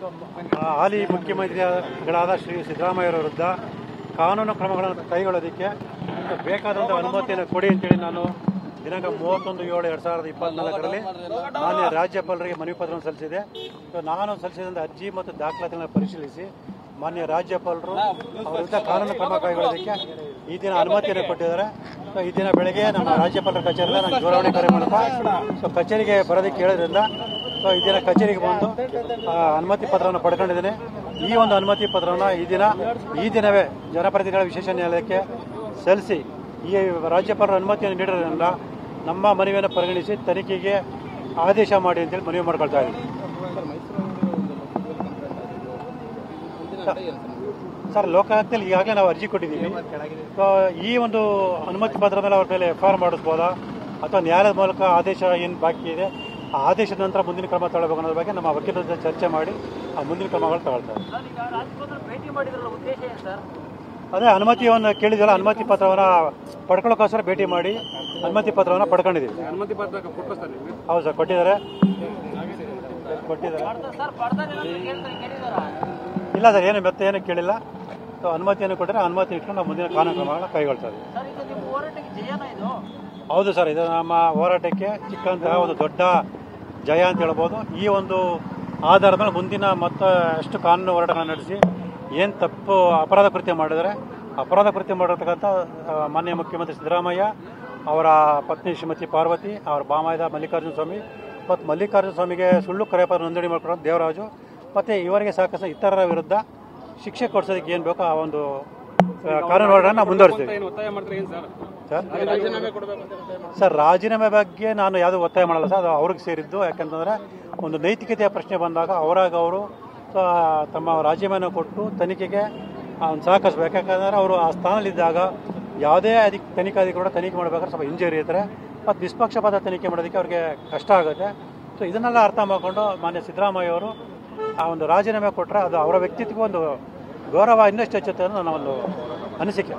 ಹಾಲಿ ಮುಖ್ಯಮಂತ್ರಿಗಳಾದ ಶ್ರೀ ಸಿದ್ದರಾಮಯ್ಯ ವಿರುದ್ಧ ಕಾನೂನು ಕ್ರಮಗಳನ್ನು ಕೈಗೊಳ್ಳೋದಕ್ಕೆ ಬೇಕಾದಂಥ ಅನುಮತಿಯನ್ನು ಕೊಡಿ ಅಂತೇಳಿ ನಾನು ದಿನಾಂಕ 31/7/2024ರಲ್ಲಿ ಮಾನ್ಯ ರಾಜ್ಯಪಾಲರಿಗೆ ಮನವಿ ಪತ್ರವನ್ನು ಸಲ್ಲಿಸಿದೆ. ನಾನು ಸಲ್ಲಿಸಿದಂಥ ಅರ್ಜಿ ಮತ್ತು ದಾಖಲಾತಿಗಳನ್ನು ಪರಿಶೀಲಿಸಿ ಮಾನ್ಯ ರಾಜ್ಯಪಾಲರು ಅವರ ವಿರುದ್ಧ ಕಾನೂನು ಕ್ರಮ ಕೈಗೊಳ್ಳೋದಕ್ಕೆ ಈ ದಿನ ಅನುಮತಿಯನ್ನು ಕೊಟ್ಟಿದ್ದಾರೆ. ಈ ದಿನ ಬೆಳಗ್ಗೆ ನಮ್ಮ ರಾಜ್ಯಪಾಲರ ಕಚೇರಿಯಿಂದ ನಾನು ದೂರವಾಣಿ ಕರೆ ಮೂಲಕ ಕಚೇರಿಗೆ ಬರೋದಕ್ಕೆ ಹೇಳೋದ್ರಿಂದ ಈ ದಿನ ಕಚೇರಿಗೆ ಬಂದು ಅನುಮತಿ ಪತ್ರವನ್ನು ಪಡ್ಕೊಂಡಿದ್ದೇನೆ. ಈ ಒಂದು ಅನುಮತಿ ಪತ್ರವನ್ನು ಈ ದಿನವೇ ಜನಪ್ರತಿನಿಧಿಗಳ ವಿಶೇಷ ನ್ಯಾಯಾಲಯಕ್ಕೆ ಸಲ್ಲಿಸಿ ಈ ರಾಜ್ಯಪಾಲರ ಅನುಮತಿಯನ್ನು ನೀಡಿರೋದ್ರಿಂದ ನಮ್ಮ ಮನವಿಯನ್ನು ಪರಿಗಣಿಸಿ ತನಿಖೆಗೆ ಆದೇಶ ಮಾಡಿ ಅಂತೇಳಿ ಮನವಿ ಮಾಡ್ಕೊಳ್ತಾ ಇದ್ದೀವಿ. ಸರ್, ಲೋಕಾಯುಕ್ತದಲ್ಲಿ ಈಗಾಗಲೇ ನಾವು ಅರ್ಜಿ ಕೊಟ್ಟಿದ್ದೀವಿ. ಈ ಒಂದು ಅನುಮತಿ ಪತ್ರದ ಮೇಲೆ ಅವ್ರ ಮೇಲೆ FIR ಮಾಡಿಸ್ಬೋದಾ ಅಥವಾ ನ್ಯಾಯಾಲಯದ ಮೂಲಕ ಆದೇಶ ಏನು ಬಾಕಿ ಇದೆ ಆ ಆದೇಶದ ನಂತರ ಮುಂದಿನ ಕ್ರಮ ತಗೊಳ್ಬೇಕು ಅನ್ನೋದ್ರ ಬಗ್ಗೆ ನಮ್ಮ ವಕೀಲರ ಜೊತೆ ಚರ್ಚೆ ಮಾಡಿ ಆ ಮುಂದಿನ ಕ್ರಮಗಳು ತಗೊಳ್ತಾರೆ. ಅದೇ ಅನುಮತಿಯನ್ನು ಕೇಳಿದ್ವಲ್ಲ, ಅನುಮತಿ ಪತ್ರವನ್ನು ಪಡ್ಕೊಳ್ಳೋಕ್ಕೋಸ್ಕರ ಭೇಟಿ ಮಾಡಿ ಅನುಮತಿ ಪತ್ರವನ್ನು ಪಡ್ಕೊಂಡಿದ್ದೀವಿ. ಹೌದು ಸರ್, ಕೊಟ್ಟಿದ್ದಾರೆ. ಇಲ್ಲ ಸರ್, ಏನು ಕೇಳಿಲ್ಲ. ಅನುಮತಿಯನ್ನು ಕೊಟ್ಟರೆ ಅನುಮತಿ ಇಟ್ಕೊಂಡು ನಾವು ಮುಂದಿನ ಕಾನೂನು ಕ್ರಮಗಳನ್ನು ಕೈಗೊಳ್ತಾ ಇದ್ದೀವಿ. ಹೌದು ಸರ್, ಇದು ನಮ್ಮ ಹೋರಾಟಕ್ಕೆ ಚಿಕ್ಕಂತಹ ಒಂದು ದೊಡ್ಡ ಜಯ ಅಂತ ಹೇಳ್ಬೋದು. ಈ ಒಂದು ಆಧಾರದ ಮೇಲೆ ಮುಂದಿನ ಎಷ್ಟು ಕಾನೂನು ಹೋರಾಟಗಳನ್ನು ನಡೆಸಿ ಏನು ತಪ್ಪು ಅಪರಾಧ ಕೃತ್ಯ ಮಾಡಿದರೆ ಅಪರಾಧ ಕೃತ್ಯ ಮಾಡಿರ್ತಕ್ಕಂಥ ಮಾನ್ಯ ಮುಖ್ಯಮಂತ್ರಿ ಸಿದ್ದರಾಮಯ್ಯ, ಅವರ ಪತ್ನಿ ಶ್ರೀಮತಿ ಪಾರ್ವತಿ, ಅವರ ಬಾಮಾಯ್ದ ಮಲ್ಲಿಕಾರ್ಜುನ ಸ್ವಾಮಿ ಮತ್ತು ಮಲ್ಲಿಕಾರ್ಜುನ ಸ್ವಾಮಿಗೆ ಸುಳ್ಳು ಕರೆಪತ್ರ ನೋಂದಣಿ ಮಾಡಿಕೊಂಡು ದೇವರಾಜು ಮತ್ತು ಇವರಿಗೆ ಸಾಕಷ್ಟು ಇತರರ ವಿರುದ್ಧ ಶಿಕ್ಷೆ ಕೊಡಿಸೋದಕ್ಕೆ ಏನು ಬೇಕೋ ಆ ಒಂದು ಕಾನೂನು ಹೋರಾಟವನ್ನು ಮುಂದುವರಿಸ್ತೀವಿ. ಸರ್, ರಾಜೀನಾಮೆ ಬಗ್ಗೆ ನಾನು ಯಾವುದೂ ಒತ್ತಾಯ ಮಾಡಲ್ಲ ಸರ್, ಅದು ಅವ್ರಿಗೆ ಸೇರಿದ್ದು. ಯಾಕಂತಂದರೆ ಒಂದು ನೈತಿಕತೆಯ ಪ್ರಶ್ನೆ ಬಂದಾಗ ಅವರು ತಮ್ಮ ರಾಜೀನಾಮೆಯನ್ನು ಕೊಟ್ಟು ತನಿಖೆಗೆ ಸಹಕರಿಸಬೇಕು. ಯಾಕಂದರೆ ಅವರು ಆ ಸ್ಥಾನದಲ್ಲಿದ್ದಾಗ ಯಾವುದೇ ತನಿಖಾಧಿಕಾರಿ ಕೂಡ ತನಿಖೆ ಮಾಡಬೇಕಾದ್ರೆ ಸ್ವಲ್ಪ ಹಿಂಜರಿ ಇರ್ತಾರೆ ಮತ್ತು ನಿಷ್ಪಕ್ಷಪಾತ ತನಿಖೆ ಮಾಡೋದಕ್ಕೆ ಅವ್ರಿಗೆ ಕಷ್ಟ ಆಗುತ್ತೆ. ಸೊ ಇದನ್ನೆಲ್ಲ ಅರ್ಥ ಮಾಡಿಕೊಂಡು ಮಾನ್ಯ ಸಿದ್ದರಾಮಯ್ಯ ಅವರು ಆ ಒಂದು ರಾಜೀನಾಮೆ ಕೊಟ್ಟರೆ ಅದು ಅವರ ವ್ಯಕ್ತಿತ್ವಕ್ಕೆ ಒಂದು ಗೌರವ ಇನ್ನಷ್ಟು ಹೆಚ್ಚುತ್ತೆ ಅನ್ನೋ ನನ್ನ ಒಂದು ಅನಿಸಿಕೆ.